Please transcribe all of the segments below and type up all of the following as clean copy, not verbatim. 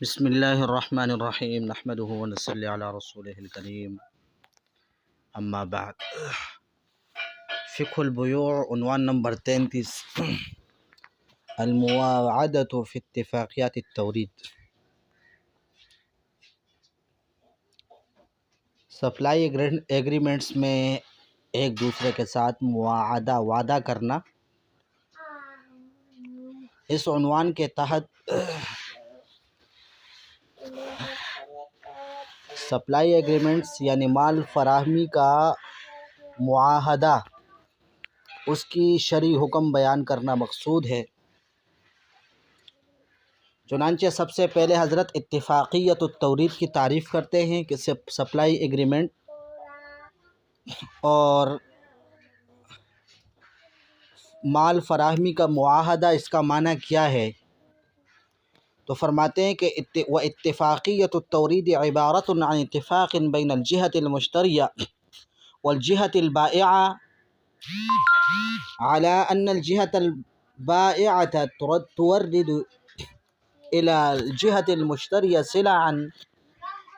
بسم اللہ الرحمن الرحیم نحمده ونصلی علی رسولہ الکریم اما بعد فقہ البیوع عنوان نمبر 33 المواعدۃ فی اتفاقیات التورید۔ سپلائی ایگریمنٹس میں ایک دوسرے کے ساتھ وعدہ کرنا، اس عنوان کے تحت سپلائی ایگریمنٹس یعنی مال فراہمی کا معاہدہ، اس کی شرعی حکم بیان کرنا مقصود ہے۔ چنانچہ سب سے پہلے حضرت اتفاقیت التورید کی تعریف کرتے ہیں کہ سپلائی ایگریمنٹ اور مال فراہمی کا معاہدہ، اس کا معنی کیا ہے؟ تو فرماتے ہیں کہ واتفاقیت التورید عبارت عن اتفاق بین الجهة المشتریہ والجهة البائعة على أن الجهة البائعة تورد إلى الجهة المشتریہ سلعا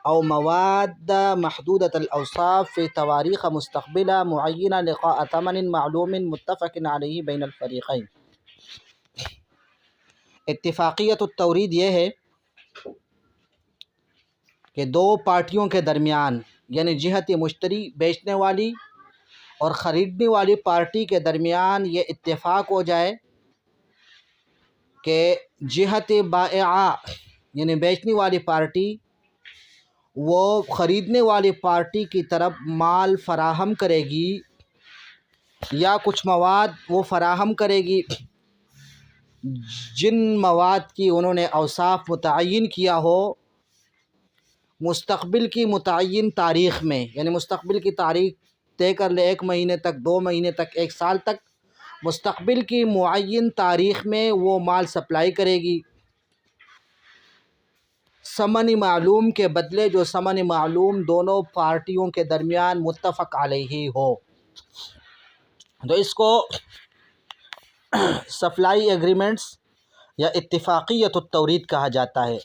أو مواد محدودة الأوصاف في تواريخ مستقبلة معينة لقاء ثمن معلوم متفق عليه بين الفريقين۔ اتفاقیت التورید یہ ہے کہ دو پارٹیوں کے درمیان، یعنی جہت مشتری بیچنے والی اور خریدنے والی پارٹی کے درمیان یہ اتفاق ہو جائے کہ جہت بائعہ یعنی بیچنے والی پارٹی وہ خریدنے والی پارٹی کی طرف مال فراہم کرے گی یا کچھ مواد وہ فراہم کرے گی جن مواد کی انہوں نے اوصاف متعین کیا ہو مستقبل کی متعین تاریخ میں، یعنی مستقبل کی تاریخ طے کر لے، 1 مہینے تک، 2 مہینے تک، 1 سال تک، مستقبل کی معین تاریخ میں وہ مال سپلائی کرے گی ثمن معلوم کے بدلے، جو ثمن معلوم دونوں پارٹیوں کے درمیان متفق علیہ ہو۔ تو اس کو سپلائی ایگریمنٹس یا اتفاقیت التورید کہا جاتا ہے۔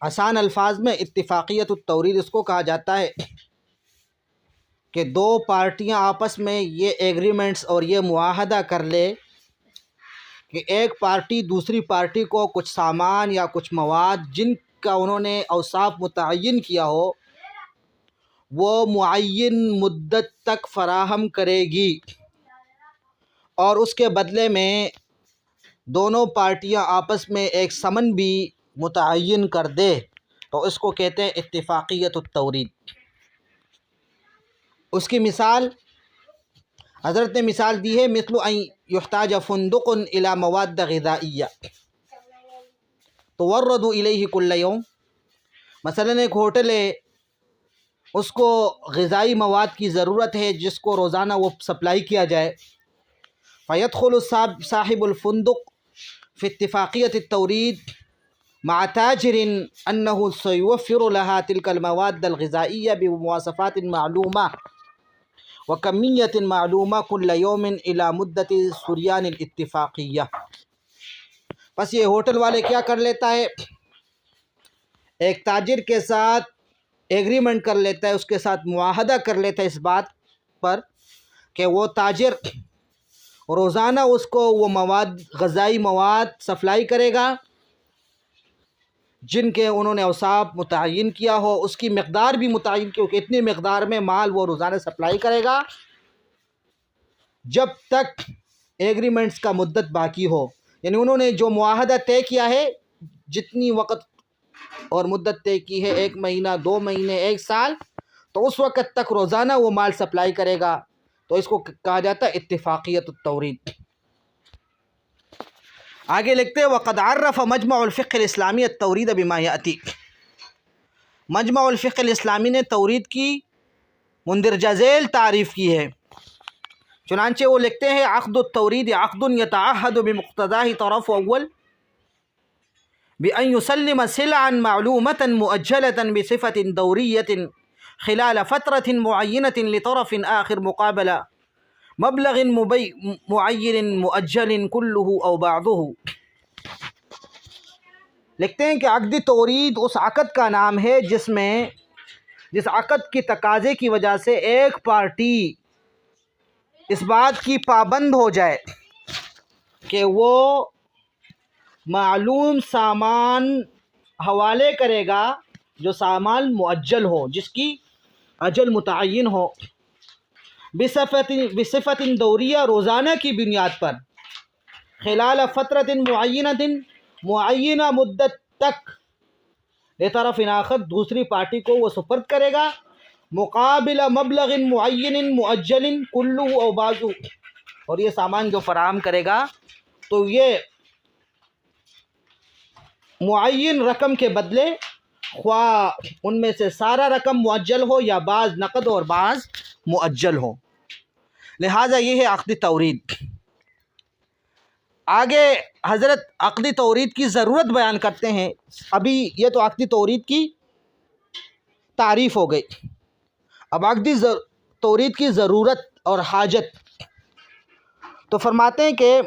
آسان الفاظ میں اتفاقیت التورید اس کو کہا جاتا ہے کہ دو پارٹیاں آپس میں یہ ایگریمنٹس اور یہ معاہدہ کر لے کہ ایک پارٹی دوسری پارٹی کو کچھ سامان یا کچھ مواد جن کا انہوں نے اوصاف متعین کیا ہو وہ معین مدت تک فراہم کرے گی، اور اس کے بدلے میں دونوں پارٹیاں آپس میں ایک ثمن بھی متعین کر دے، تو اس کو کہتے ہیں اتفاقیت التورید۔ اس کی مثال حضرت نے مثال دی ہے، مثل ان یحتاج فندق الی مواد غذائیہ تورد الیہ کل یوم۔ مثلاً ایک ہوٹل ہے، اس کو غذائی مواد کی ضرورت ہے جس کو روزانہ وہ سپلائی کیا جائے، فیدخل صاحب الفندق فی اتفاقیت التورید مع تاجر انه سيوفر لها تلك المواد الغذائية بمواصفات معلومة وكمية معلومة كل يوم إلى مدة سريان الاتفاقية۔ بس یہ ہوٹل والے کیا کر لیتا ہے، ایک تاجر کے ساتھ ایگریمنٹ کر لیتا ہے، اس کے ساتھ معاہدہ کر لیتا ہے اس بات پر کہ وہ تاجر روزانہ اس کو وہ مواد، غذائی مواد سپلائی کرے گا جن کے انہوں نے اوصاف متعین کیا ہو، اس کی مقدار بھی متعین کی ہو کہ اتنی مقدار میں مال وہ روزانہ سپلائی کرے گا جب تک ایگریمنٹس کا مدت باقی ہو، یعنی انہوں نے جو معاہدہ طے کیا ہے، جتنی وقت اور مدت طے کی ہے، 1 مہینہ، 2 مہینے، 1 سال، تو اس وقت تک روزانہ وہ مال سپلائی کرے گا، تو اس کو کہا جاتا ہے اتفاقیت التورید۔ آگے لکھتے ہیں وقد عرف مجمع الفقہ الاسلامی التورید بما یاتی۔ مجمع الفقہ الاسلامی نے تورید کی مندرجہ ذیل تعریف کی ہے، چنانچہ وہ لکھتے ہیں عقد التورید عقد یتعہد بمقتضاہ طرف اول بأن يسلم سلعا معلومة مؤجلة بصفة دورية خلال فترة معينة لطرف آخر مقابل مبلغ معین مؤجل كله أو بعضه۔ لکھتے ہیں کہ عقد تورید اس عقد کا نام ہے جس عقد کی تقاضے کی وجہ سے ایک پارٹی اس بات کی پابند ہو جائے کہ وہ معلوم سامان حوالے کرے گا جو سامان مؤجل ہو، جس کی اجل متعین ہو، بصفت دوریہ روزانہ کی بنیاد پر، خلال فترۃ معینہ مدت تک، لطرف آخر دوسری پارٹی کو وہ سپرد کرے گا، مقابل مبلغ معین مؤجل کلہ او بعضہ، اور یہ سامان جو فراہم کرے گا تو یہ معین رقم کے بدلے خواہ ان میں سے سارا رقم مؤجل ہو یا بعض نقد اور بعض مؤجل ہو، لہٰذا یہ ہے عقد تورید۔ آگے حضرت عقد تورید کی ضرورت بیان کرتے ہیں۔ ابھی یہ تو عقد تورید کی تعریف ہو گئی، اب عقد تورید کی ضرورت اور حاجت تو فرماتے ہیں کہ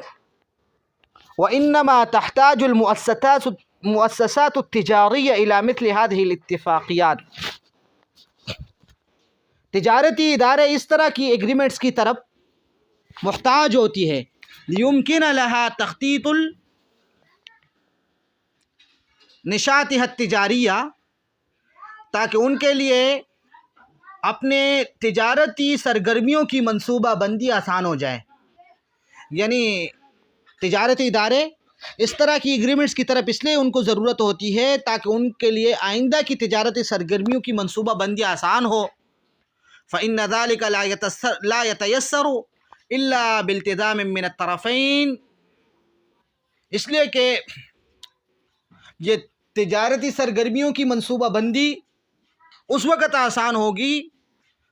وَإِنَّمَا تَحْتَاجُ الْمُؤَسَّسَاتُ التِّجَارِيَّةُ إِلَى مِثْلِ هذه الاتفاقیات، تجارتی ادارے اس طرح کی ایگریمنٹس کی طرف محتاج ہوتی ہے، لِيُمْكِنَ لَهَا تَخْطِيطُ نشاطها التجاریہ، تاکہ ان کے لیے اپنے تجارتی سرگرمیوں کی منصوبہ بندی آسان ہو جائے۔ یعنی تجارتی ادارے اس طرح کی ایگریمنٹس کی طرف اس لیے ان کو ضرورت ہوتی ہے تاکہ ان کے لیے آئندہ کی تجارتی سرگرمیوں کی منصوبہ بندی آسان ہو۔ فإن ذلك لا يتيسر الا بالتزام من الطرفین، اس لیے کہ یہ تجارتی سرگرمیوں کی منصوبہ بندی اس وقت آسان ہوگی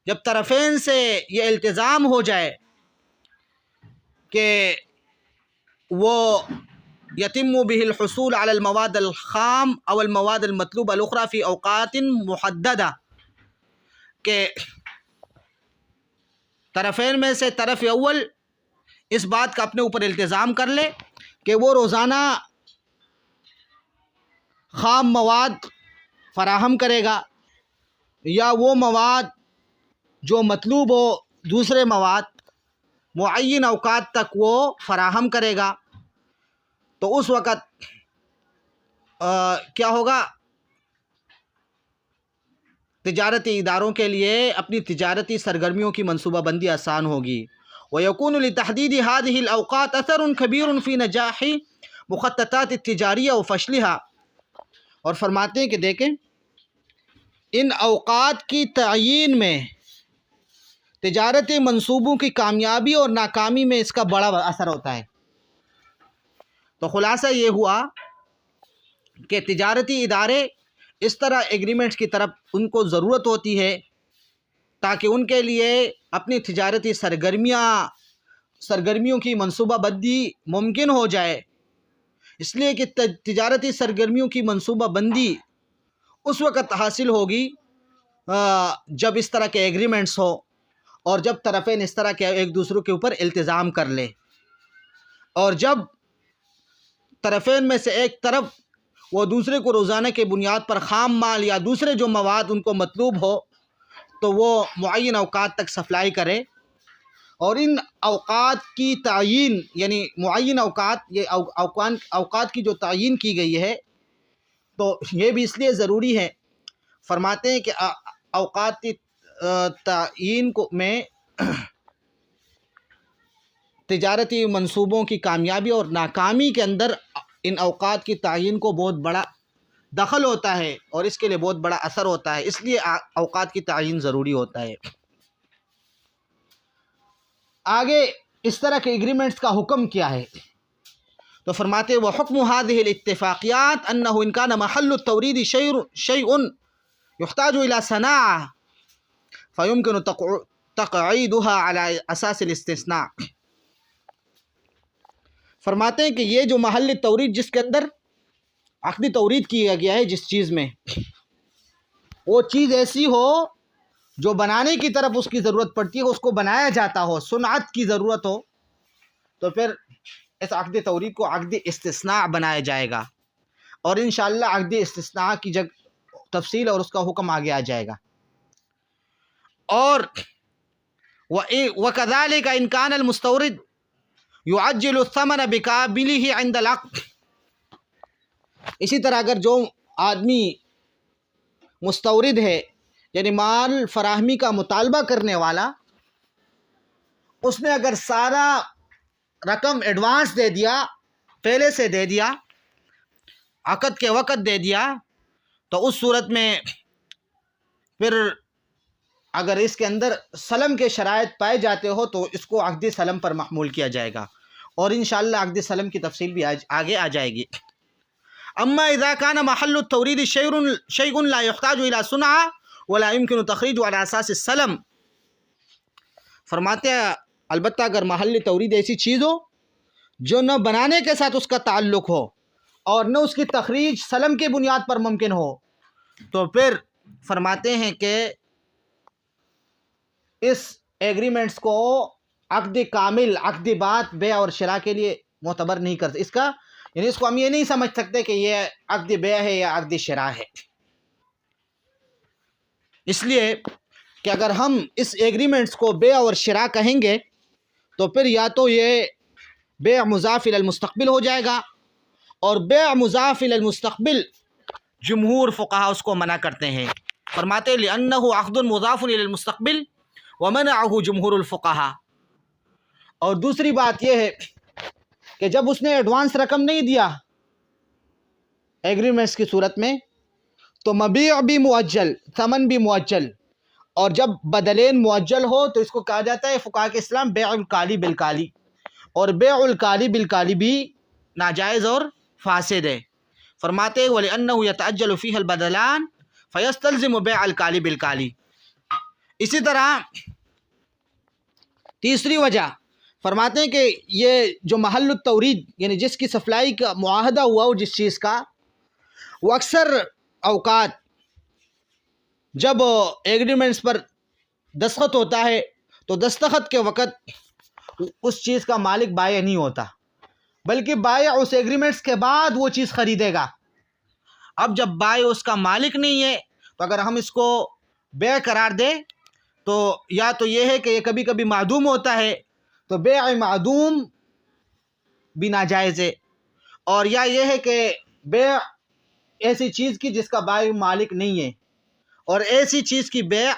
جب طرفین سے یہ التزام ہو جائے کہ وہ یتم به الحصول على المواد الخام او المواد المطلوبہ الاخرى فی اوقات محددہ، کہ طرفین میں سے طرف اول اس بات کا اپنے اوپر التزام کر لے کہ وہ روزانہ خام مواد فراہم کرے گا، یا وہ مواد جو مطلوب ہو دوسرے مواد معین اوقات تک وہ فراہم کرے گا، تو اس وقت کیا ہوگا، تجارتی اداروں کے لیے اپنی تجارتی سرگرمیوں کی منصوبہ بندی آسان ہوگی۔ وَيَكُونُ لِتَحْدِيدِ هَذِهِ الْأَوْقَاتِ أَثَرٌ كَبِيرٌ فِي نَجَاحِ مُخَطَّطَاتِ التِّجَارِيَّةِ وَفَشْلِهَا، اور فرماتے ہیں کہ دیکھیں ان اوقات کی تعیین میں تجارتی منصوبوں کی کامیابی اور ناکامی میں اس کا بڑا اثر ہوتا ہے۔ تو خلاصہ یہ ہوا کہ تجارتی ادارے اس طرح ایگریمنٹس کی طرف ان کو ضرورت ہوتی ہے تاکہ ان کے لیے اپنی تجارتی سرگرمیوں کی منصوبہ بندی ممکن ہو جائے، اس لیے کہ تجارتی سرگرمیوں کی منصوبہ بندی اس وقت حاصل ہوگی جب اس طرح کے ایگریمنٹس ہو اور جب طرفین اس طرح کے ایک دوسرے کے اوپر التزام کر لے، اور جب طرفین میں سے ایک طرف وہ دوسرے کو روزانہ کے بنیاد پر خام مال یا دوسرے جو مواد ان کو مطلوب ہو تو وہ معین اوقات تک سپلائی کرے، اور ان اوقات کی تعیین یعنی معین اوقات، یہ اوقات کی جو تعیین کی گئی ہے تو یہ بھی اس لیے ضروری ہے، فرماتے ہیں کہ اوقات کی تعیین میں تجارتی منصوبوں کی کامیابی اور ناکامی کے اندر ان اوقات کی تعیین کو بہت بڑا دخل ہوتا ہے اور اس کے لیے بہت بڑا اثر ہوتا ہے، اس لیے اوقات کی تعیین ضروری ہوتا ہے۔ آگے اس طرح کے ایگریمنٹس کا حکم کیا ہے تو فرماتے ہیں وحکم هذه الاتفاقیات انه ان كان محل التورید شيء يحتاج الى صناعة فيمكن تقعيدها على اساس الاستثناء، فرماتے ہیں کہ یہ جو محل تورید جس کے اندر عقد تورید کیا گیا ہے جس چیز میں، وہ چیز ایسی ہو جو بنانے کی طرف اس کی ضرورت پڑتی ہے، اس کو بنایا جاتا ہو، صنعت کی ضرورت ہو، تو پھر اس عقد تورید کو عقد استثناء بنایا جائے گا، اور انشاءاللہ عقد استثناء کی تفصیل اور اس کا حکم آگے آ جائے گا. اور وَكَذَلِكَ إِنْ كَانَ الْمُسْتَوْرِدُ يُعَجِّلُ الثَّمَنَ بِكَامِلِهِ عِنْدَ الْعَقْدِ. اسی طرح اگر جو آدمی مستورد ہے یعنی مال فراہمی کا مطالبہ کرنے والا، اس نے اگر سارا رقم ایڈوانس دے دیا، پہلے سے دے دیا، عقد کے وقت دے دیا، تو اس صورت میں پھر اگر اس کے اندر سلم کے شرائط پائے جاتے ہو تو اس کو عقد سلم پر محمول کیا جائے گا، اور انشاءاللہ عقد سلم کی تفصیل بھی آگے آ جائے گی. اما اذا كان محل التورید شيء لا يحتاج الى صنعه ولا يمكن تخريجه على اساس السلم. فرماتے ہیں البتہ اگر محل تورید ایسی چیز ہو جو نہ بنانے کے ساتھ اس کا تعلق ہو اور نہ اس کی تخریج سلم کی بنیاد پر ممکن ہو، تو پھر فرماتے ہیں کہ اس ایگریمنٹس کو عقد کامل، عقد بات، بیع اور شراء کے لیے معتبر نہیں کر سکتے. اس کو ہم یہ نہیں سمجھ سکتے کہ یہ عقد بیع ہے یا عقد شراء ہے، اس لیے کہ اگر ہم اس ایگریمنٹس کو بیع اور شراء کہیں گے تو پھر یا تو یہ بیع مضاف الی المستقبل ہو جائے گا، اور بیع مضاف الی المستقبل جمہور فقہاء اس کو منع کرتے ہیں. فرماتے ہیں لأنه عقد مضاف الی المستقبل ومنعه جمہور الفقہاء. اور دوسری بات یہ ہے کہ جب اس نے ایڈوانس رقم نہیں دیا ایگریمنٹس کی صورت میں تو مبیع بھی معجل، ثمن بھی معجل، اور جب بدلین معجل ہو تو اس کو کہا جاتا ہے فقہاء کے اسلام بیع الکالی بالکالی، اور بیع الکالی بالکالی بھی ناجائز اور فاسد ہے. فرماتے ہیں وَلِأَنَّهُ يَتَعَجَّلُ فِيهَا الْبَدَلَانِ فَيَسْتَلْزِمُ بَيْعَ الْكَالِ بِالْكَالِ. اسی طرح تیسری وجہ فرماتے ہیں کہ یہ جو محل التورید یعنی جس کی سپلائی کا معاہدہ ہوا ہو جس چیز کا، وہ اکثر اوقات جب ایگریمنٹس پر دستخط ہوتا ہے تو دستخط کے وقت اس چیز کا مالک بائع نہیں ہوتا، بلکہ بائع اس ایگریمنٹس کے بعد وہ چیز خریدے گا. اب جب بائع اس کا مالک نہیں ہے تو اگر ہم اس کو بیع قرار دیں تو یا تو یہ ہے کہ یہ کبھی کبھی معدوم ہوتا ہے تو بیع معدوم بھی ناجائز ہے، اور یا یہ ہے کہ بیع ایسی چیز کی جس کا بائع مالک نہیں ہے، اور ایسی چیز کی بیع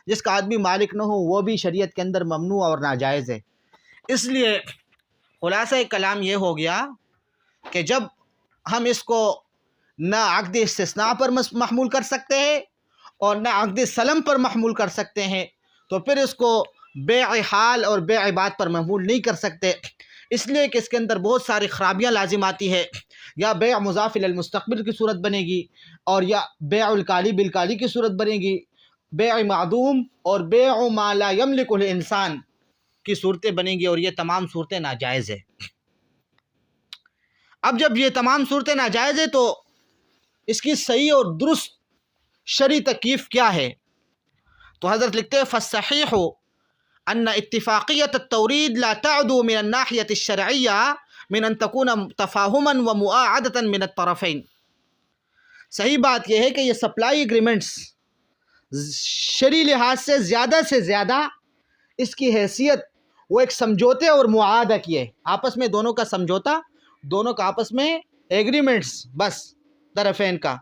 جس کا آدمی مالک نہ ہو وہ بھی شریعت کے اندر ممنوع اور ناجائز ہے. اس لیے خلاصہ کلام یہ ہو گیا کہ جب ہم اس کو نہ عقد استثناء پر محمول کر سکتے ہیں اور نہ عقد سلم پر محمول کر سکتے ہیں تو پھر اس کو بیع حال اور بیع بات پر محمول نہیں کر سکتے، اس لیے کہ اس کے اندر بہت ساری خرابیاں لازم آتی ہے. یا بیع مضاف الی المستقبل کی صورت بنے گی، اور یا بیع الکالی بالکالی کی صورت بنے گی، بیع معدوم اور بیع ما لا یملک الانسان کی صورتیں بنیں گی، اور یہ تمام صورتیں ناجائز ہے. اب جب یہ تمام صورتیں ناجائز ہے تو اس کی صحیح اور درست شرعی تکیف کیا ہے؟ تو حضرت لکھتے ہیں فالصحیح ان اتفاقیت التورید لا تعدو من الناحیة الشرعیہ من ان تکون تفاہما ومؤاعدتا من الطرفین. صحیح بات یہ ہے کہ یہ سپلائی ایگریمنٹس شرعی لحاظ سے زیادہ اس کی حیثیت وہ ایک سمجھوتے اور معاہدہ کی ہے، آپس میں دونوں کا سمجھوتا، دونوں کا آپس میں ایگریمنٹس بس طرفین کا.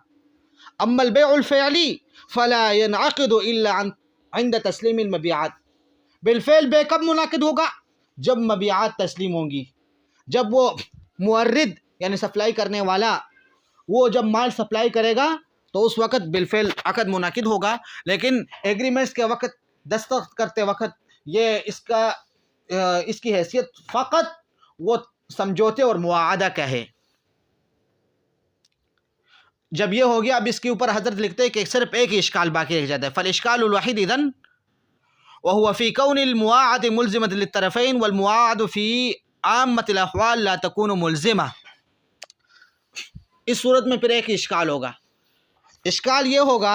اما البیع الفعلی فلا ينعقد الا عند تسلیم المبیعات. بالفعل بے کب منعقد ہوگا؟ جب مبیعات تسلیم ہوں گی، جب وہ مورد یعنی سپلائی کرنے والا وہ جب مال سپلائی کرے گا تو اس وقت بالفعل عقد منعقد ہوگا. لیکن ایگریمنٹس کے وقت دستخط کرتے وقت یہ اس کی حیثیت فقط وہ سمجھوتے اور معاہدہ کا ہے. جب یہ ہو گیا اب اس کے اوپر حضرت لکھتے ہیں کہ صرف ایک ہی اشکال باقی رہ جاتا ہے. فالاشکال الوحید اذن وهو في كون المواعدة ملزمة للطرفين والمواعدة في عامة الأحوال لا تكون ملزمة. اس صورت میں پھر ایک ہی اشکال ہوگا. اشکال یہ ہوگا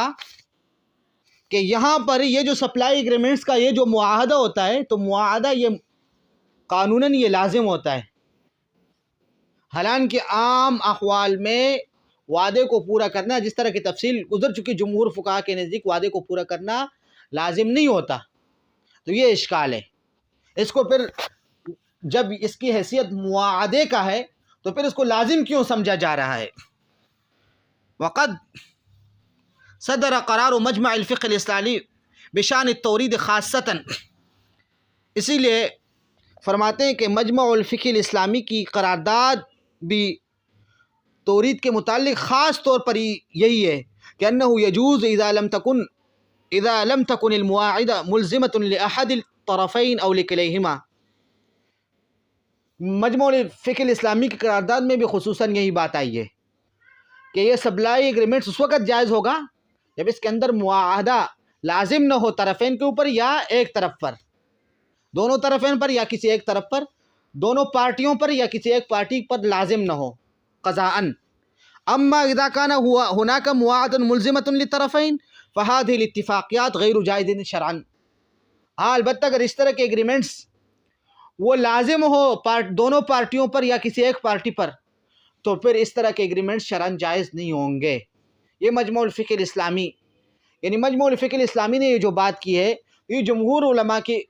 کہ یہاں پر یہ جو سپلائی ایگریمنٹس کا یہ جو معاہدہ ہوتا ہے تو معاہدہ یہ قانوناً یہ لازم ہوتا ہے، حالانکہ عام احوال میں وعدے کو پورا کرنا، جس طرح کی تفصیل گزر چکی جمہور فقہا کے نزدیک وعدے کو پورا کرنا لازم نہیں ہوتا، تو یہ اشکال ہے۔ اس کو پھر جب اس کی حیثیت معاہدے کا ہے تو پھر اس کو لازم کیوں سمجھا جا رہا ہے؟ وقد صدر قرار مجمع الفقہ الاسلامی بشان التورید خاصتاً، اسی لیے فرماتے ہیں کہ مجمع الفقہ الاسلامی کی قرارداد بھی تورید کے متعلق خاص طور پر یہی ہے کہ انہ یجوز اذا لم تکن المواعدہ ملزمۃ لاحد الطرفین او لکلیہما۔ مجمع الفقہ الاسلامی کی قرارداد میں بھی خصوصاً یہی بات آئی ہے کہ یہ سپلائی ایگریمنٹس اس وقت جائز ہوگا جب اس کے اندر معاہدہ لازم نہ ہو طرفین کے اوپر یا ایک طرف پر، دونوں طرفین پر یا کسی ایک طرف پر، دونوں پارٹیوں پر یا کسی ایک پارٹی پر لازم نہ ہو قضاءً۔ اما اذا كان هناك مواعدة ملزمة للطرفين فهذه الاتفاقیات غیر جائز شرعا۔ البتہ اگر اس طرح کے ایگریمنٹس وہ لازم ہو دونوں پارٹیوں پر یا کسی ایک پارٹی پر، تو پھر اس طرح کے ایگریمنٹس شرعاً جائز نہیں ہوں گے۔ یہ مجمع الفقہ الاسلامی، یعنی مجمع الفقہ الاسلامی نے یہ جو بات کی ہے، یہ جمہور علماء کے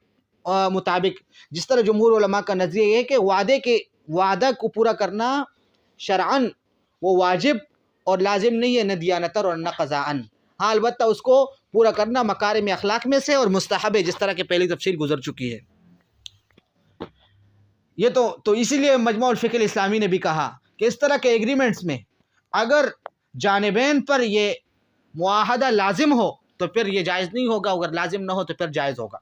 مطابق، جس طرح جمہور علماء کا نظریہ یہ ہے کہ وعدہ کو پورا کرنا شرعاً وہ واجب اور لازم نہیں ہے، نہ دیانتاً اور نہ قضاءً۔ ہاں البتہ اس کو پورا کرنا مکارم اخلاق میں سے اور مستحب ہے، جس طرح کہ پہلی تفصیل گزر چکی ہے۔ یہ تو اسی لیے مجمع الفقہ الاسلامی نے بھی کہا کہ اس طرح کے ایگریمنٹس میں اگر جانبین پر یہ معاہدہ لازم ہو تو پھر یہ جائز نہیں ہوگا، اگر لازم نہ ہو تو پھر جائز ہوگا۔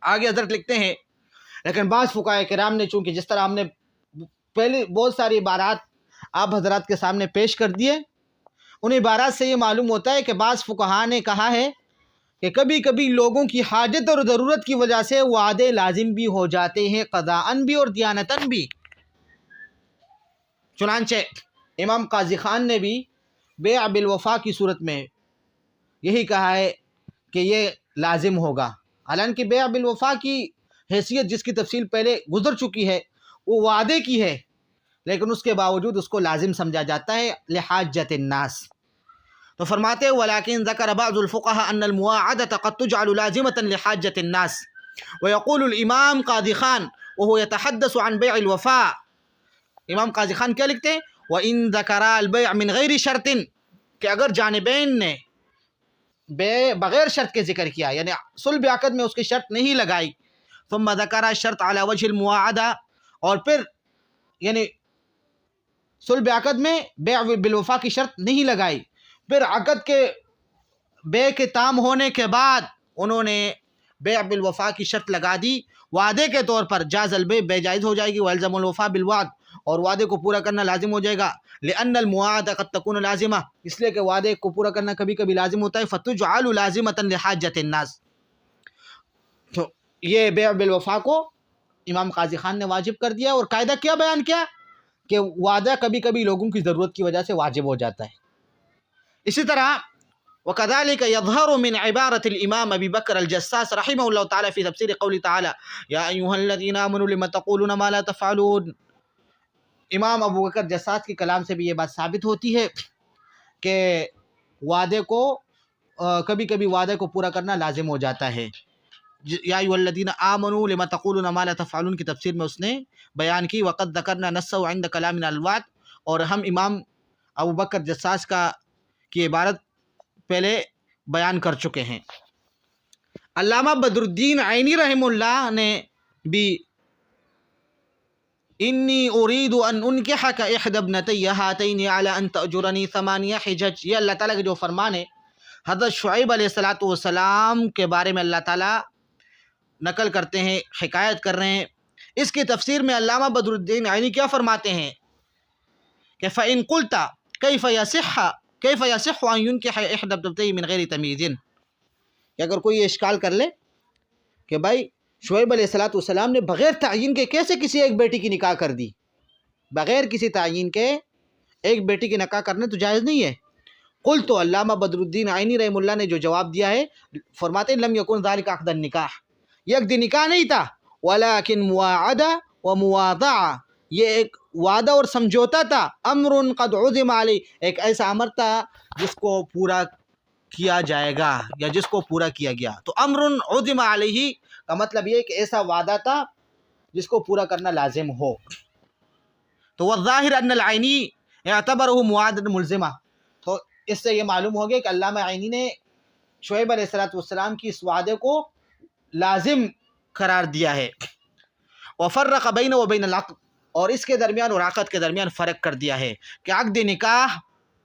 آگے حضرت لکھتے ہیں لیکن بعض فقہاء کرام نے، چونکہ جس طرح ہم نے پہلے بہت ساری عبارات آپ حضرات کے سامنے پیش کر دیے، ان عبارات سے یہ معلوم ہوتا ہے کہ بعض فقہاء نے کہا ہے کہ کبھی کبھی لوگوں کی حاجت اور ضرورت کی وجہ سے وعدے لازم بھی ہو جاتے ہیں، قضاءً بھی اور دیانتاً بھی۔ چنانچہ امام قاضی خان نے بھی بیع بالوفا کی صورت میں یہی کہا ہے کہ یہ لازم ہوگا، حالانکہ بیع بالوفا کی حیثیت جس کی تفصیل پہلے گزر چکی ہے وہ وعدے کی ہے، لیکن اس کے باوجود اس کو لازم سمجھا جاتا ہے لحاجت الناس۔ تو فرماتے ہیں ولیکن ذکر بعض الفقهاء ان المواعدة قد تجعل لازمة لحاجة الناس، ويقول الامام قاضی خان وهو يتحدث عن بیع الوفاء، امام قاضی خان کیا لکھتے ہیں؟ وَإِن ذَكَرَا الْبَيْعَ مِنْ غَيْرِ شَرْطٍ، کہ اگر جانبین نے بغیر شرط کے ذکر کیا، یعنی صلح عقد میں اس کی شرط نہیں لگائی، ثم ذکر شرط علی وجہ المواعدہ، اور پھر یعنی صلح عقد میں بیع بالوفا کی شرط نہیں لگائی، پھر عقد کے بیع کے تام ہونے کے بعد انہوں نے بیع بالوفا کی شرط لگا دی وعدے کے طور پر، جاز البیع، بیع جائز ہو جائے گی، والزم الوفا بالوعد، اور وعدے کو پورا کرنا لازم ہو جائے گا، لأن المواعدہ قد تکون لازمہ، اس لیے کہ وعدے کو پورا کرنا کبھی کبھی لازم ہوتا ہے، فتجعل لازمۃ لحاجۃ الناس۔ تو یہ بیع بالوفا کو امام قاضی خان نے واجب کر دیا، اور قاعدہ کیا بیان کیا کہ وعدہ کبھی کبھی لوگوں کی ضرورت کی وجہ سے واجب ہو جاتا ہے۔ اسی طرح وكذلك يظهر من عبارة الإمام أبي بكر الجساس رحمه الله تعالى في تفسير قوله تعالى يا أيها الذين آمنوا لما تقولون ما لا تفعلون، امام ابو بکر جساس کے کلام سے بھی یہ بات ثابت ہوتی ہے کہ وعدے کو کبھی کبھی وعدے کو پورا کرنا لازم ہو جاتا ہے۔ یا ایھا الذین آمنوا لما تقولون ما لا تفعلون کی تفسیر میں اس نے بیان کی وقد ذکرنا نصہ عند کلامنا الوعد، اور ہم امام ابو بکر جساس کی عبارت پہلے بیان کر چکے ہیں۔ علامہ بدر الدین عینی رحمہ اللہ نے بھی انی ارید ان انکحک احدی ابنتی ہاتین علی ان تأجرنی 8 حجج، یہ اللہ تعالیٰ کے جو فرمان ہے حضرت شعیب علیہ السلام کے بارے میں اللہ تعالیٰ نقل کرتے ہیں، حکایت کر رہے ہیں۔ اس کی تفسیر میں علامہ بدر الدین عینی کیا فرماتے ہیں کہ فَإِن قُلْتَ كيف يصح ان ينكح احدى ابنتيه من غير تمييز، کہ اگر کوئی یہ اشکال کر لے کہ بھائی شعیب علیہ السلام نے بغیر تعین کے کیسے کسی ایک بیٹی کی نکاح کر دی، بغیر کسی تعین کے ایک بیٹی کی نکاح کرنا تو جائز نہیں ہے۔ قلت، تو علامہ بدر الدین عینی رحمہ اللہ نے جو جواب دیا ہے فرماتے ہیں لم یکن ذلک عقد النکاح، یہ عقد نکاح نہیں تھا، ولکن مواعدہ و مواضعہ، یہ ایک وعدہ اور سمجھوتا تھا، امر قد عزم علی، ایک ایسا امر تھا جس کو پورا کیا جائے گا یا جس کو پورا کیا گیا. تو امر عزم علیہ کا مطلب یہ کہ ایسا وعدہ تھا جس کو پورا کرنا لازم ہو. تو والظاہر ان العینی اعتبرہ معاہدۃ ملزمہ، تو اس سے یہ معلوم ہو گیا کہ علامہ عینی نے شعیب علیہ السلام کی اس وعدے کو لازم قرار دیا ہے. وفرق بین و بین العقد، اور اس کے درمیان اور عقد کے درمیان فرق کر دیا ہے کہ عقد نکاح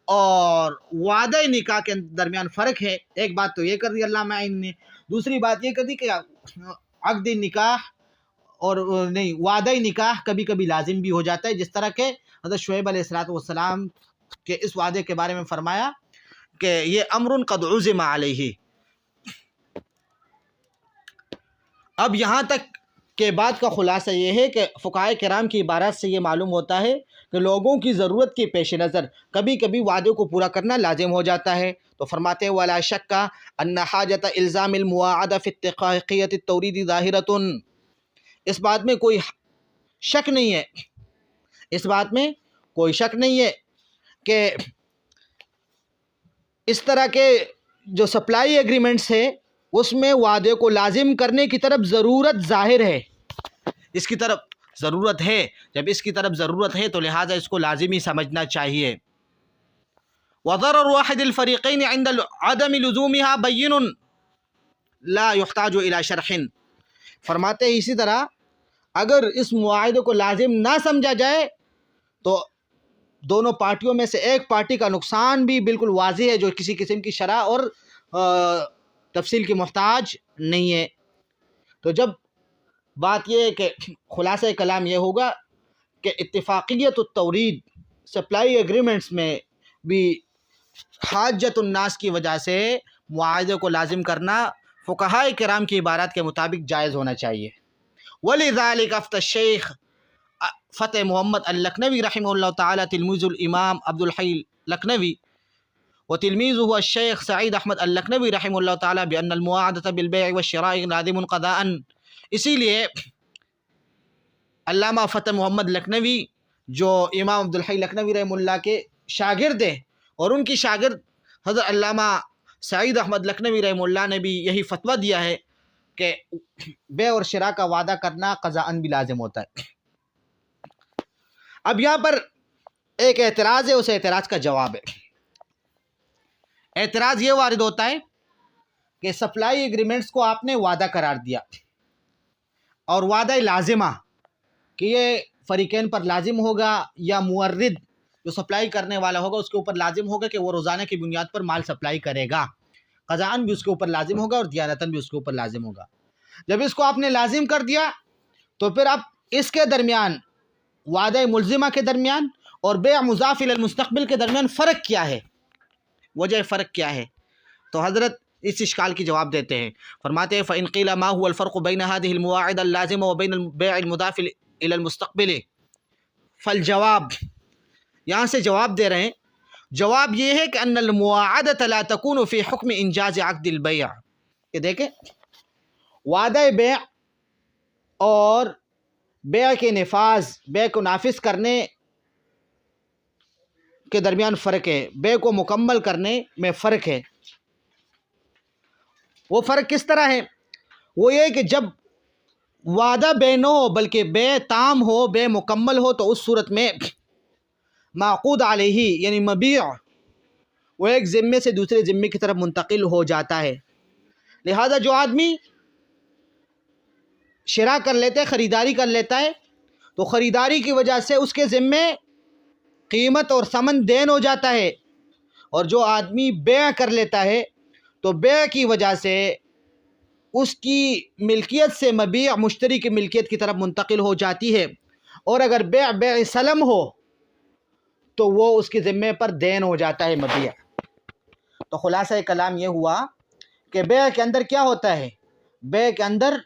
اور وعدہ نکاح کے درمیان فرق ہے. ایک بات تو یہ کر دی علامہ عینی نے، دوسری بات یہ کر دی کہ عقد نکاح اور نہیں، وعدہ نکاح کبھی کبھی لازم بھی ہو جاتا ہے، جس طرح کہ حضرت شعیب علیہ السلام کے اس وعدے کے بارے میں فرمایا کہ یہ امر قد عزم علیہ. اب یہاں تک کے بعد کا خلاصہ یہ ہے کہ فقہائے کرام کی عبارات سے یہ معلوم ہوتا ہے کہ لوگوں کی ضرورت کے پیش نظر کبھی کبھی وعدے کو پورا کرنا لازم ہو جاتا ہے. تو فرماتے ہیں وَلَا شَكَّ أَنَّ حَاجَةَ إِلْزَامِ الْمُوَاعَدَةِ فِي اتِّفَاقِيَّةِ التَّوْرِيدِ ظَاهِرَةٌ، اس بات میں کوئی شک نہیں ہے، اس بات میں کوئی شک نہیں ہے کہ اس طرح کے جو سپلائی ایگریمنٹس ہے اس میں وعدے کو لازم کرنے کی طرف ضرورت ظاہر ہے، اس کی طرف ضرورت ہے. جب اس کی طرف ضرورت ہے تو لہٰذا اس کو لازمی سمجھنا چاہیے. وضرر واحد الفریقین عند عدم لزومها بین لا يحتاج الى شرح، فرماتے ہیں اسی طرح اگر اس معاہدے کو لازم نہ سمجھا جائے تو دونوں پارٹیوں میں سے ایک پارٹی کا نقصان بھی بالکل واضح ہے جو کسی قسم کی شرح اور تفصیل کی محتاج نہیں ہے. تو جب بات یہ ہے کہ خلاصہ کلام یہ ہوگا کہ اتفاقیت التورید سپلائی ایگریمنٹس میں بھی حاجت الناس کی وجہ سے معاہدے کو لازم کرنا فقہائے کرام کی عبارات کے مطابق جائز ہونا چاہیے. وَلِذَلِكَ افتى الشیخ فتح محمد اللکھنوی رحمہ اللہ تعالی تلمیذ الامام عبد الحی لکھنوی وتلمیذه الشیخ سعید احمد اللکھنوی رحمہ اللہ تعالی بأن المواعدة بالبيع والشراء لازم قضاء. اسی لیے علامہ فتح محمد لکھنوی جو امام عبد الحی لکھنوی رحمہ اللہ کے شاگرد ہیں اور ان کی شاگرد حضرت علامہ سعید احمد لکھنوی رحمہ اللہ نے بھی یہی فتویٰ دیا ہے کہ بیع اور شراء کا وعدہ کرنا قضاءً بھی لازم ہوتا ہے. اب یہاں پر ایک اعتراض ہے، اس اعتراض کا جواب ہے. اعتراض یہ وارد ہوتا ہے کہ سپلائی ایگریمنٹس کو آپ نے وعدہ قرار دیا اور وعدہ لازمہ کہ یہ فریقین پر لازم ہوگا یا مورد جو سپلائی کرنے والا ہوگا اس کے اوپر لازم ہوگا کہ وہ روزانہ کی بنیاد پر مال سپلائی کرے گا، قضاءً بھی اس کے اوپر لازم ہوگا اور دیانتاً بھی اس کے اوپر لازم ہوگا. جب اس کو آپ نے لازم کر دیا تو پھر اب اس کے درمیان وعدہ ملزمہ کے درمیان اور بیع مضاف الی المستقبل کے درمیان فرق کیا ہے، وجہ فرق کیا ہے؟ تو حضرت اس اشکال کی جواب دیتے ہیں، فرماتے ہیں فَإِنْ قِيلَ مَا هُوَ الْفَرْقُ بَيْنَ هَذِهِ الْمُوَاعِدَةِ اللَّازِمَةِ وَبَيْنَ الْبَيْعِ الْمُضَافِ إِلَى الْمُسْتَقْبِلِ. فالجواب، یہاں سے جواب دے رہے ہیں، جواب یہ ہے کہ ان المواعدة لا تكون في حکم انجاز عقد البیع. کہ دیکھیں وعدہ بیع اور بیع کے نفاذ، بیع کو نافذ کرنے کے درمیان فرق ہے، بیع کو مکمل کرنے میں فرق ہے. وہ فرق کس طرح ہے؟ وہ یہ کہ جب وعدہ بیع نہ ہو بلکہ بیع تام ہو، بیع مکمل ہو، تو اس صورت میں معقود علیہ یعنی مبیع وہ ایک ذمے سے دوسرے ذمے کی طرف منتقل ہو جاتا ہے. لہذا جو آدمی شراء کر لیتا ہے، خریداری کر لیتا ہے، تو خریداری کی وجہ سے اس کے ذمے قیمت اور ثمن دین ہو جاتا ہے، اور جو آدمی بیع کر لیتا ہے تو بیع کی وجہ سے اس کی ملکیت سے مبیع مشتری کی ملکیت کی طرف منتقل ہو جاتی ہے. اور اگر بیع سلم ہو تو وہ اس کے ذمے پر دین ہو جاتا ہے مبیع. تو خلاصہ کلام یہ ہوا کہ بیع کے اندر کیا ہوتا ہے؟ بیع کے اندر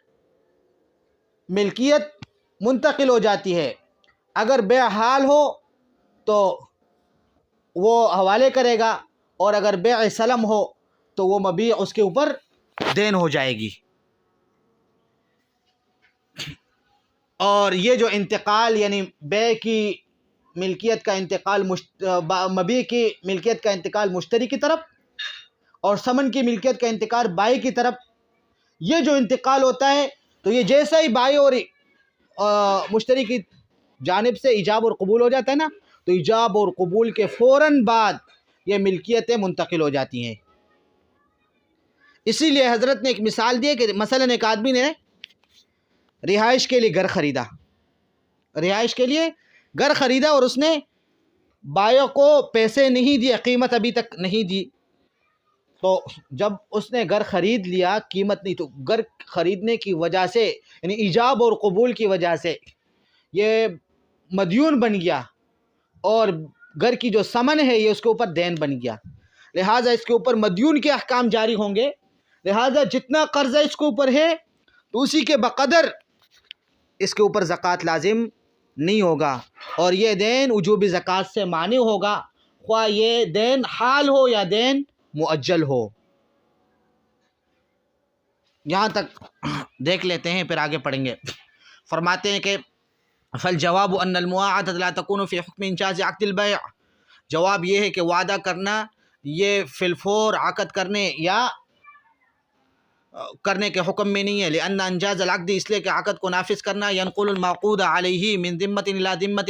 ملکیت منتقل ہو جاتی ہے. اگر بیع حال ہو تو وہ حوالے کرے گا، اور اگر بیع سلم ہو تو وہ مبیع اس کے اوپر دین ہو جائے گی. اور یہ جو انتقال یعنی بیع کی ملکیت کا انتقال مبیع کی ملکیت کا انتقال مشتری کی طرف اور ثمن کی ملکیت کا انتقال بائع کی طرف، یہ جو انتقال ہوتا ہے تو یہ جیسا ہی بائع اور مشتری کی جانب سے ایجاب اور قبول ہو جاتا ہے نا، تو ایجاب اور قبول کے فوراً بعد یہ ملکیتیں منتقل ہو جاتی ہیں۔ اسی لیے حضرت نے ایک مثال دی کہ مثلاً ایک آدمی نے رہائش کے لیے گھر خریدا، رہائش کے لیے گھر خریدا اور اس نے بائع کو پیسے نہیں دیے، قیمت ابھی تک نہیں دی، تو جب اس نے گھر خرید لیا قیمت نہیں، تو گھر خریدنے کی وجہ سے یعنی ایجاب اور قبول کی وجہ سے یہ مدیون بن گیا اور گھر کی جو ثمن ہے یہ اس کے اوپر دین بن گیا، لہٰذا اس کے اوپر مدیون کے احکام جاری ہوں گے، لہٰذا جتنا قرضہ اس کے اوپر ہے تو اسی کے بقدر اس کے اوپر زکوٰۃ لازم نہیں ہوگا، اور یہ دین وجوب زکوٰۃ سے مانع ہوگا، خواہ یہ دین حال ہو یا دین مؤجل ہو۔ یہاں تک دیکھ لیتے ہیں، پھر آگے پڑھیں گے۔ فرماتے ہیں کہ فالجواب ان المواعدۃ لا تكون في حکم انجاز عقد البيع، جواب یہ ہے کہ وعدہ کرنا یہ فی الفور عقد کرنے یا کرنے کے حکم میں نہیں ہے، لأن انجاز العقد، اس لیے کہ عقد کو نافذ کرنا ينقل المعقود علیہ من ذمۃ الی ذمۃ،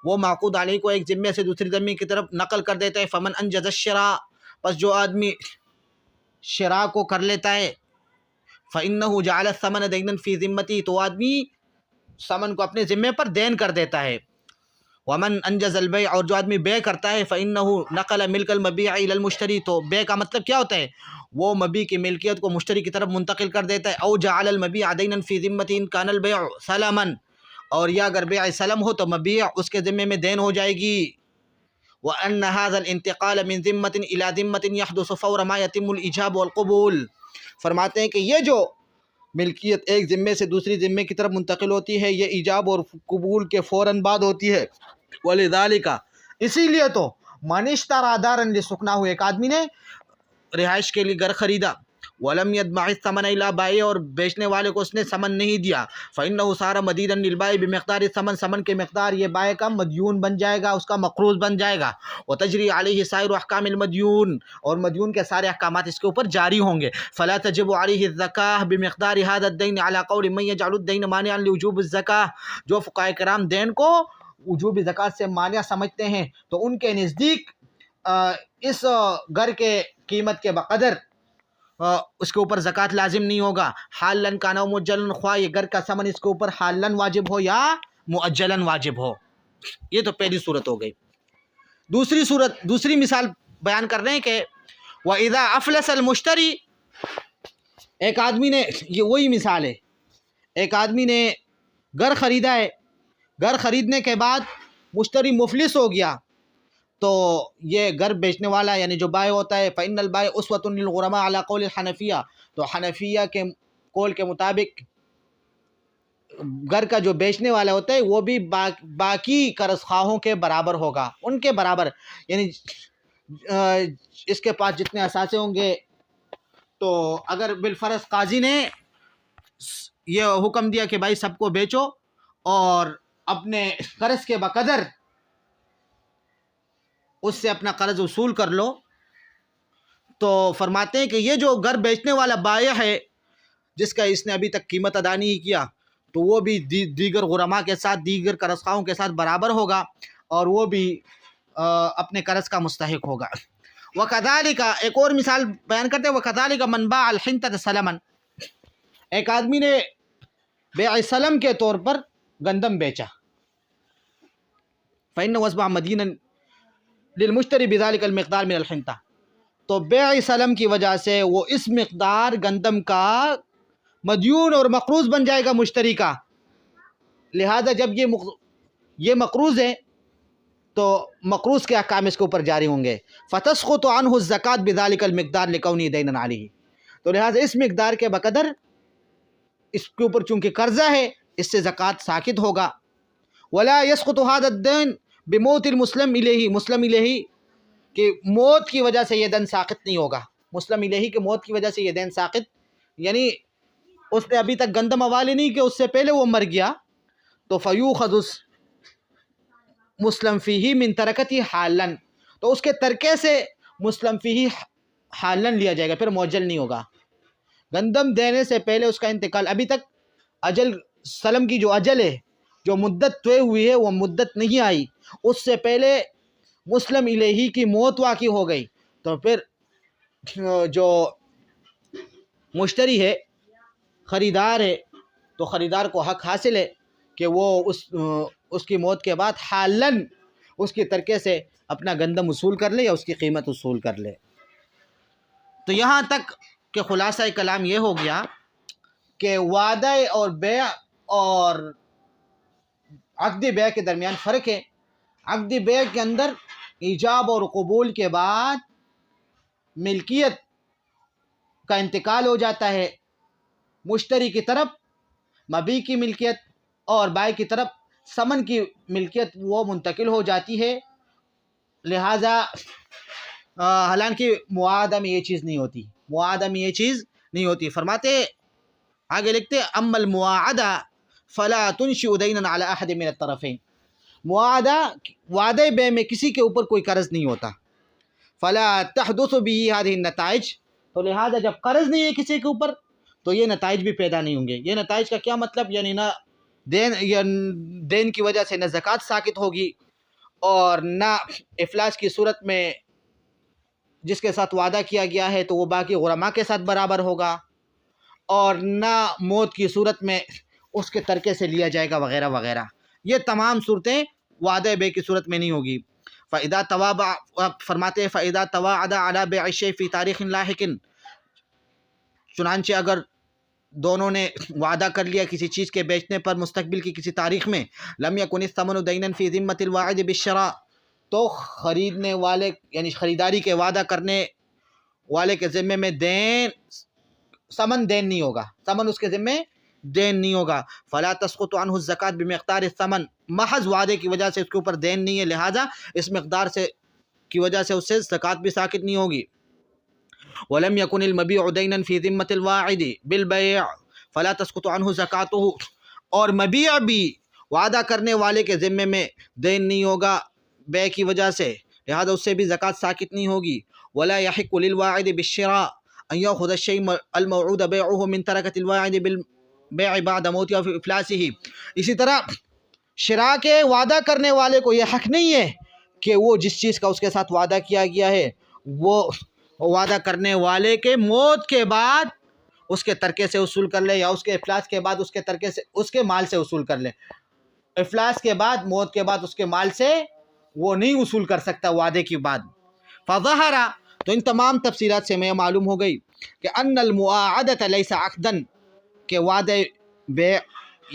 وہ معقود علیہ کو ایک ذمے سے دوسری ذمے کی طرف نقل کر دیتا ہے۔ فمن انجز الشراء، پس جو آدمی شراء کو کر لیتا ہے، فإنه جعل الثمن دینا فی ذمتی، تو آدمی ثمن کو اپنے ذمے پر دین کر دیتا ہے۔ ومن انجز البیع، اور جو آدمی بے کرتا ہے، فإنه نقل ملک المبیع الی المشتری، تو بے کا مطلب کیا ہوتا ہے؟ وہ مبیع کی ملکیت کو مشتری کی طرف منتقل کر دیتا ہے۔ او جعل المبیع دینا فی ذمۃ ان کان البیع سلما، اور یا اگر بیع سلم ہو تو مبیع اس کے ذمے میں دین ہو جائے گی۔ وأن هذا الانتقال من ذمة إلى ذمة يحدث فور ما يتم الإيجاب والقبول، فرماتے ہیں کہ یہ جو ملکیت ایک ذمے سے دوسری ذمے کی طرف منتقل ہوتی ہے یہ ایجاب اور قبول کے فوراً بعد ہوتی ہے۔ وَلِذَلِكَ، اسی لیے تو مَنِ اشْتَرَىٰ دَارًا لِسُكْنَاهُ، ایک آدمی نے رہائش کے لیے گھر خریدا، وَلَمْ يَدْفَعِ الثَّمَنَ إِلَىٰ بَائِعٍ، اور بیچنے والے کو اس نے ثمن نہیں دیا، فَإِنَّهُ صَارَ مَدِينًا لِلْبَائِعِ بِمِقْدَارِ الثَّمَن، ثمن کے مقدار یہ بائع کا مدیون بن جائے گا، اس کا مقروض بن جائے گا۔ وَتَجْرِي عَلَيْهِ سَائِرُ أَحْكَامِ الْمَدْيُونِ، اور مدیون کے سارے احکامات اس کے اوپر جاری ہوں گے۔ فَلَا تَجِبُ عَلَيْهِ الزَّكَاةُ بِمِقْدَارِ هَذَا الدَّيْنِ عَلَىٰ قَوْلِ مَن يَجْعَلُ الدَّيْنَ مَانِعًا لِوُجُوبِ الزَّكَاةِ، جو فقہاء کرام دین کو وجوب زکوٰۃ سے مانع سمجھتے ہیں تو ان کے نزدیک اس گھر کے قیمت کے بقدر اس کے اوپر زکوٰۃ لازم نہیں ہوگا، حالن کان او مؤجلن، خواہ یہ گھر کا ثمن اس کے اوپر حالن واجب ہو یا مؤجلن واجب ہو۔ یہ تو پہلی صورت ہو گئی۔ دوسری مثال بیان کر رہے ہیں کہ وَإِذَا أَفْلَسَ الْمُشْتَرِي، ایک آدمی نے، یہ وہی مثال ہے، ایک آدمی نے گھر خریدا ہے، گھر خریدنے کے بعد مشتری مفلس ہو گیا، تو یہ گھر بیچنے والا یعنی جو بائع ہوتا ہے، فإن البائع أسوة للغرماء على قول الحنفیہ، تو حنفیہ کے قول کے مطابق گھر کا جو بیچنے والا ہوتا ہے وہ بھی باقی قرض خواہوں کے برابر ہوگا، ان کے برابر، یعنی اس کے پاس جتنے اثاثے ہوں گے، تو اگر بالفرض قاضی نے یہ حکم دیا کہ بھائی سب کو بیچو اور اپنے قرض کے بقدر اس سے اپنا قرض وصول کر لو، تو فرماتے ہیں کہ یہ جو گھر بیچنے والا بائع ہے جس کا اس نے ابھی تک قیمت ادا نہیں کیا، تو وہ بھی دیگر غرماء کے ساتھ، دیگر قرض خواہوں کے ساتھ برابر ہوگا اور وہ بھی اپنے قرض کا مستحق ہوگا۔ وَكَذَلِكَ، ایک اور مثال بیان کرتے ہیں، وَكَذَلِكَ مَنْ بَاعَ الْحِنْطَةَ سَلَمًا، ایک آدمی نے بیع سلم کے طور پر گندم بیچا، فَإِنَّهُ أَصْبَحَ مَدِينًا للمشتری بذلك المقدار من الحنطہ، تو بیع سلم کی وجہ سے وہ اس مقدار گندم کا مدیون اور مقروض بن جائے گا مشتری کا، لہذا جب یہ مقروض ہے تو مقروض کے احکام اس کے اوپر جاری ہوں گے۔ فتسقط عنه الزکوٰۃ بذلك المقدار لكونه دینا علیہ، تو لہذا اس مقدار کے بقدر اس کے اوپر چونکہ قرضہ ہے اس سے زکوٰۃ ساقط ہوگا۔ ولا يسقط هذا الدين بموت المسلم الیہ، مسلم الیہ کہ موت کی وجہ سے یہ دین ساقط نہیں ہوگا، مسلم الیہ کے موت کی وجہ سے یہ دین ساقط، یعنی اس نے ابھی تک گندم حوالے نہیں کہ اس سے پہلے وہ مر گیا، تو فیوخذ مسلم فیہ من ترکتی حالن، تو اس کے ترکے سے مسلم فیہ حالن لیا جائے گا، پھر معجل نہیں ہوگا۔ گندم دینے سے پہلے اس کا انتقال، ابھی تک اجل سلم کی جو اجل ہے، جو مدت طے ہوئی ہے وہ مدت نہیں آئی، اس سے پہلے مسلم الیہ کی موت واقع ہو گئی، تو پھر جو مشتری ہے، خریدار ہے، تو خریدار کو حق حاصل ہے کہ وہ اس کی موت کے بعد حالن اس کی ترکے سے اپنا گندم وصول کر لے یا اس کی قیمت وصول کر لے۔ تو یہاں تک کہ خلاصہ کلام یہ ہو گیا کہ وعدہ اور بیع اور عقد بیع کے درمیان فرق ہے۔ عقد بیع کے اندر ایجاب اور قبول کے بعد ملکیت کا انتقال ہو جاتا ہے، مشتری کی طرف مبیع کی ملکیت اور بائع کی طرف ثمن کی ملکیت وہ منتقل ہو جاتی ہے، لہٰذا حالانکہ معاہدہ میں یہ چیز نہیں ہوتی، معاہدہ میں یہ چیز نہیں ہوتی۔ فرماتے آگے لکھتے اما المعاہدہ فلا تنشئ دینا علی احد من الطرفین، معاہدہ وعدہ بیع میں کسی کے اوپر کوئی قرض نہیں ہوتا، فلا تحدث به هذه النتائج، تو لہذا جب قرض نہیں ہے کسی کے اوپر تو یہ نتائج بھی پیدا نہیں ہوں گے۔ یہ نتائج کا کیا مطلب؟ یعنی نہ دین کی وجہ سے نہ زکوٰۃ ساقط ہوگی، اور نہ افلاس کی صورت میں جس کے ساتھ وعدہ کیا گیا ہے تو وہ باقی غرماء کے ساتھ برابر ہوگا، اور نہ موت کی صورت میں اس کے ترکے سے لیا جائے گا وغیرہ وغیرہ۔ یہ تمام صورتیں وعدہ بیع کی صورت میں نہیں ہوگی۔ فَإِذَا تَوَابَ، فرماتے ہیں فَإِذَا تَوَاعَدَ عَلَى بِيعِ الشَّيْءِ فِي تَارِيخٍ لَاحِقٍ، چنانچہ اگر دونوں نے وعدہ کر لیا کسی چیز کے بیچنے پر مستقبل کی کسی تاریخ میں، لم يكن الثمن دينا في ذمة الواعد بالشراء، تو خریدنے والے یعنی خریداری کے وعدہ کرنے والے کے ذمے میں ثمن دین نہیں ہوگا، ثمن اس کے ذمے دین نہیں ہوگا۔ فلا تسقط عنه الزکوٰۃ بمقدار الثمن، محض وعدے کی وجہ سے اس کے اوپر دین نہیں ہے، لہذا اس مقدار سے کی وجہ سے اس سے زکوٰۃ بھی ساقط نہیں ہوگی۔ ولم يكن المبيع دينا في ذمة الواعد بالبيع فلا تسقط عنه زکاتہ، اور مبیع بھی وعدہ کرنے والے کے ذمے میں دین نہیں ہوگا بیع کی وجہ سے، لہذا اس سے بھی زکوٰۃ ساقط نہیں ہوگی۔ ولا يحق للواعد بالشراء ان يأخذ الشيء الموعود بيعه من تركة الواعد بالبيع بعد موته او في افلاسه، اسی طرح شراء کے وعدہ کرنے والے کو یہ حق نہیں ہے کہ وہ جس چیز کا اس کے ساتھ وعدہ کیا گیا ہے وہ وعدہ کرنے والے کے موت کے بعد اس کے ترکے سے وصول کر لے، یا اس کے افلاس کے بعد اس کے ترکے سے اس کے مال سے وصول کر لے۔ افلاس کے بعد، موت کے بعد اس کے مال سے وہ نہیں وصول کر سکتا وعدے کی بعد۔ فظہر، تو ان تمام تفصیلات سے میں معلوم ہو گئی کہ ان المعاہدۃ لیس عقدا، کہ وعدہ بیع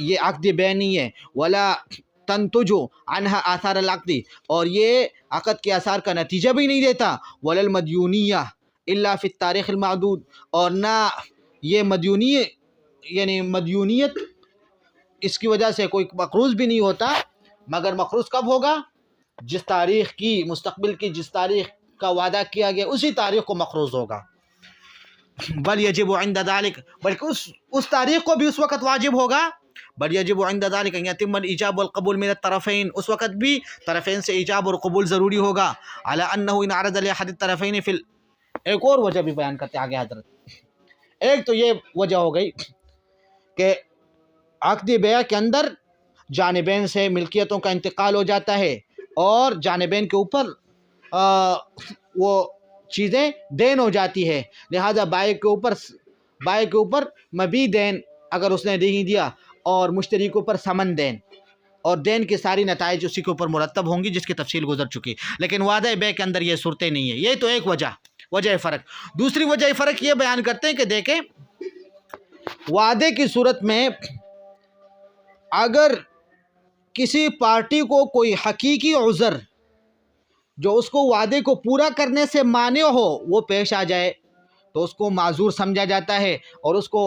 یہ عقد بیع نہیں ہے، ولا تنتج عنها آثار العقد، اور یہ عقد کے آثار کا نتیجہ بھی نہیں دیتا، ولا المدیونیہ الا فی التاریخ المعدود، اور نہ یہ مدیونیت اس کی وجہ سے کوئی مقروض بھی نہیں ہوتا، مگر مقروض کب ہوگا؟ جس تاریخ کی، مستقبل کی جس تاریخ کا وعدہ کیا گیا اسی تاریخ کو مقروض ہوگا۔ بل یجب عند ذلك، بلکہ اس تاریخ کو بھی اس وقت واجب ہوگا، بل یجب عند ذلك ان يتم الايجاب والقبول من الطرفين، اس وقت بھی طرفین سے ایجاب اور قبول ضروری ہوگا۔ على انه ان عرض لاحد الطرفين في ایک اور وجہ بھی بیان کرتے آگے حضرت۔ ایک تو یہ وجہ ہو گئی کہ عقد بیع کے اندر جانبین سے ملکیتوں کا انتقال ہو جاتا ہے، اور جانبین کے اوپر وہ چیزیں دین ہو جاتی ہے، لہذا بائع کے اوپر مبیع دین اگر اس نے نہیں دیا، اور مشتری کے اوپر ثمن دین، اور دین کی ساری نتائج اسی کے اوپر مرتب ہوں گی جس کی تفصیل گزر چکی، لیکن وعدہ بیع کے اندر یہ صورتیں نہیں ہیں۔ یہ تو ایک وجہ فرق۔ دوسری وجہ فرق یہ بیان کرتے ہیں کہ دیکھیں، وعدے کی صورت میں اگر کسی پارٹی کو کوئی حقیقی عذر جو اس کو وعدے کو پورا کرنے سے مانع ہو وہ پیش آ جائے تو اس کو معذور سمجھا جاتا ہے، اور اس کو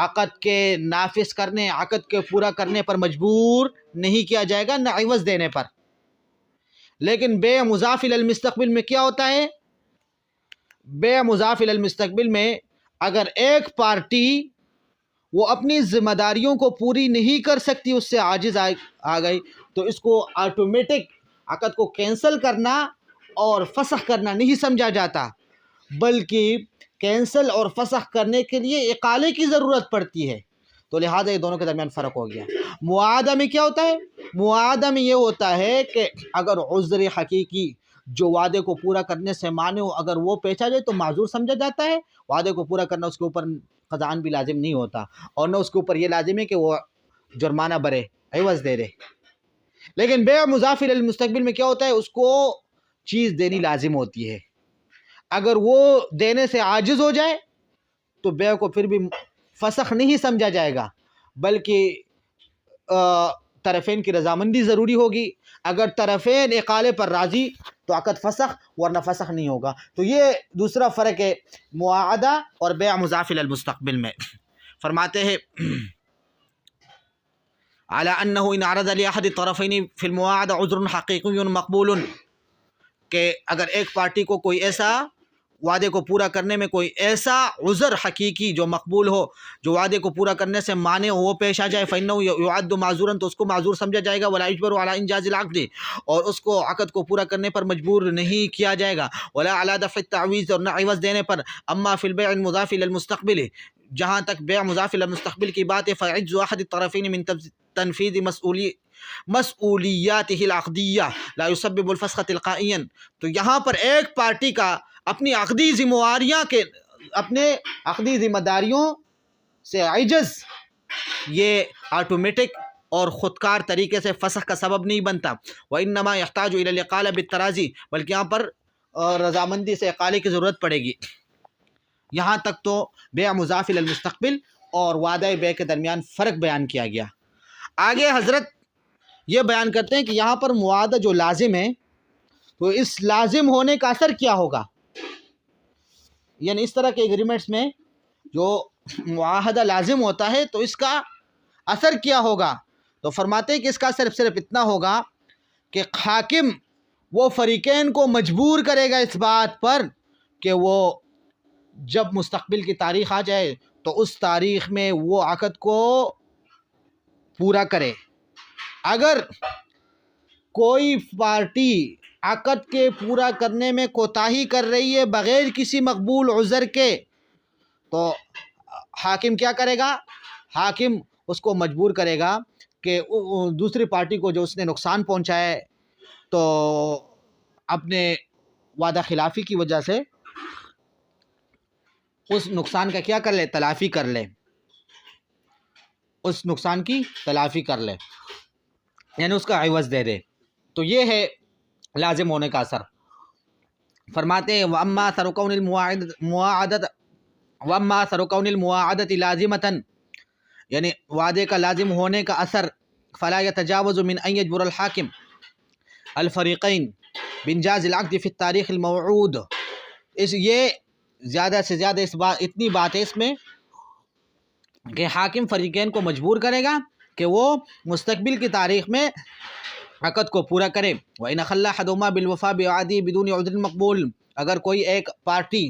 عقد کے نافذ کرنے، عقد کے پورا کرنے پر مجبور نہیں کیا جائے گا، نہ عوض دینے پر۔ لیکن بیع مضاف الی المستقبل میں کیا ہوتا ہے؟ بیع مضاف الی المستقبل میں اگر ایک پارٹی وہ اپنی ذمہ داریوں کو پوری نہیں کر سکتی، اس سے عاجز آ گئی، تو اس کو آٹومیٹک عقد کو کینسل کرنا اور فسخ کرنا نہیں سمجھا جاتا، بلکہ کینسل اور فسخ کرنے کے لیے اقالے کی ضرورت پڑتی ہے۔ تو لہٰذا یہ دونوں کے درمیان فرق ہو گیا۔ معاہدہ میں کیا ہوتا ہے؟ معاہدہ میں یہ ہوتا ہے کہ اگر عذر حقیقی جو وعدے کو پورا کرنے سے مانے ہو، اگر وہ پیش آ جائے تو معذور سمجھا جاتا ہے۔ وعدے کو پورا کرنا اس کے اوپر قضاءً بھی لازم نہیں ہوتا، اور نہ اس کے اوپر یہ لازم ہے کہ وہ جرمانہ برے، عوض دے دے۔ لیکن بیع مضاف الی المستقبل میں کیا ہوتا ہے؟ اس کو چیز دینی لازم ہوتی ہے۔ اگر وہ دینے سے عاجز ہو جائے تو بیع کو پھر بھی فسخ نہیں سمجھا جائے گا، بلکہ طرفین کی رضامندی ضروری ہوگی۔ اگر طرفین اقالے پر راضی تو عقد فسخ، ورنہ فسخ نہیں ہوگا۔ تو یہ دوسرا فرق ہے معاہدہ اور بیع مضاف الی المستقبل میں۔ فرماتے ہیں علی انہ ان عرض لاحد الطرفین فی المعاہدہ عذر حقیقی مقبول، کہ اگر ایک پارٹی کو کوئی ایسا وعدے کو پورا کرنے میں کوئی ایسا عذر حقیقی جو مقبول ہو، جو وعدے کو پورا کرنے سے مانے ہو، وہ پیش آ جائے، فإنہ یعد معذورا، تو اس کو معذور سمجھا جائے گا، ولا یجبر علی انجاز العقد، اور اس کو عقد کو پورا کرنے پر مجبور نہیں کیا جائے گا، ولا علی دفع التعویض، اور نہ عوض دینے پر۔ اما فی البیع المضاف الی المستقبل، جہاں تک بیع مضاف الی المستقبل کی بات ہے، فعجز احد الطرفین من تنفیذ مسئولیاتہ العقدیہ لا یسبب الفسخ تلقائیا، تو یہاں پر ایک پارٹی کا اپنی عقدی ذمہ داریوں سے عجز، یہ آٹومیٹک اور خودکار طریقے سے فسخ کا سبب نہیں بنتا۔ وَإِنَّمَا يَحْتَاجُ إِلَى الْإِقَالَةِ بِالتَّرَاضِي، بلکہ یہاں پر رضامندی سے اقالے کی ضرورت پڑے گی۔ یہاں تک تو بیع مضاف الی المستقبل اور وعدہ بیع کے درمیان فرق بیان کیا گیا۔ آگے حضرت یہ بیان کرتے ہیں کہ یہاں پر معاہدہ جو لازم ہے، تو اس لازم ہونے کا اثر کیا ہوگا؟ یعنی اس طرح کے ایگریمنٹس میں جو معاہدہ لازم ہوتا ہے تو اس کا اثر کیا ہوگا؟ تو فرماتے ہیں کہ اس کا اثر صرف اتنا ہوگا کہ حاکم وہ فریقین کو مجبور کرے گا اس بات پر کہ وہ جب مستقبل کی تاریخ آ جائے تو اس تاریخ میں وہ عقد کو پورا کرے۔ اگر کوئی پارٹی عقد کے پورا کرنے میں کوتاہی کر رہی ہے بغیر کسی مقبول عذر کے، تو حاکم کیا کرے گا؟ حاکم اس کو مجبور کرے گا کہ دوسری پارٹی کو جو اس نے نقصان پہنچایا ہے تو اپنے وعدہ خلافی کی وجہ سے اس نقصان کا کیا کر لے؟ تلافی کر لے، اس نقصان کی تلافی کر لے، یعنی اس کا عوض دے دے۔ تو یہ ہے لازم ہونے کا اثر۔ فرماتے ہیں وَأَمَّا أَثَرُ كَوْنِ الْمُوَاعَدَةِ لَازِمَةً، یعنی وعدے کا لازم ہونے کا اثر، فَلَا يَتَجَاوَزُ مِنْ أَنْ يَجْبُرَ الْحَاكِمُ الْفَرِيقَيْنِ بِإِنْجَازِ الْعَقْدِ فِي التَّارِيخِ الْمَوْعُودِ، یہ زیادہ سے زیادہ اتنی بات ہے اس میں کہ حاکم فریقین کو مجبور کرے گا کہ وہ مستقبل کی تاریخ میں عقد کو پورا کرے۔ وَإِنْ أَخَلَّ أَحَدُهُمَا بِالْوَفَاءِ بِوَعْدِهِ بِدُونِ عُذْرٍ مَقْبُولٍ، اگر کوئی ایک پارٹی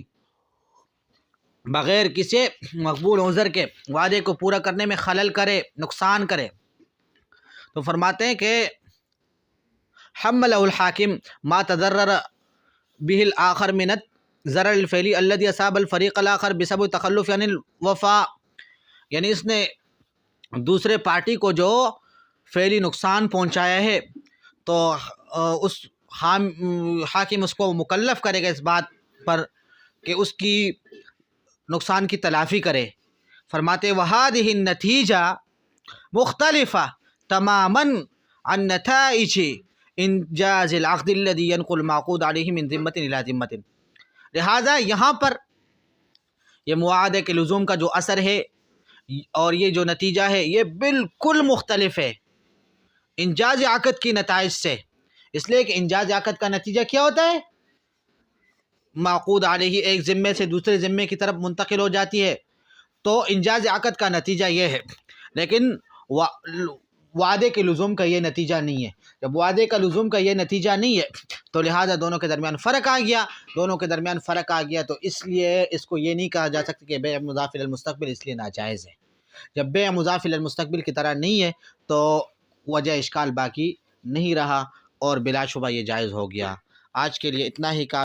بغیر کسی مقبول عذر کے وعدے کو پورا کرنے میں خلل کرے، نقصان کرے، تو فرماتے ہیں کہ حملہ الحاکم ما تضرر به الآخر من الضرر الفعلی الذي أصاب الفريق الآخر بسبب تخلف عن الوفاء، یعنی اس نے دوسرے پارٹی کو جو فعلی نقصان پہنچایا ہے تو اس حاکم اس کو مکلف کرے گا اس بات پر کہ اس کی نقصان کی تلافی کرے۔ فرماتے وَهَذِهِ النَّتِيجَةُ مُخْتَلِفَةٌ تَمَامًا عَنْ نَتَائِجِ إِنْجَازِ الْعَقْدِ الَّذِي يَنْقُلُ الْمَعْقُودَ عَلَيْهِ مِنْ ذِمَّةٍ إِلَى ذِمَّةٍ، لہٰذا یہاں پر یہ معاہدے کے لزوم کا جو اثر ہے اور یہ جو نتیجہ ہے یہ بالکل مختلف ہے انجاز عقد کی نتائج سے، اس لیے کہ انجاز عقد کا نتیجہ کیا ہوتا ہے؟ معقود علیہ ایک ذمے سے دوسرے ذمے کی طرف منتقل ہو جاتی ہے، تو انجاز عقد کا نتیجہ یہ ہے، لیکن وعدے کے لزوم کا یہ نتیجہ نہیں ہے۔ جب وعدے کا لزوم کا یہ نتیجہ نہیں ہے تو لہٰذا دونوں کے درمیان فرق آ گیا، تو اس لیے اس کو یہ نہیں کہا جا سکتا کہ بیع مضاف الی المستقبل اس لیے ناجائز ہے۔ جب بیع مضاف الی المستقبل کی طرح نہیں ہے تو وجہ اشکال باقی نہیں رہا۔ اور بلا شبہ یہ جائز ہو گیا۔ آج کے لیے اتنا ہی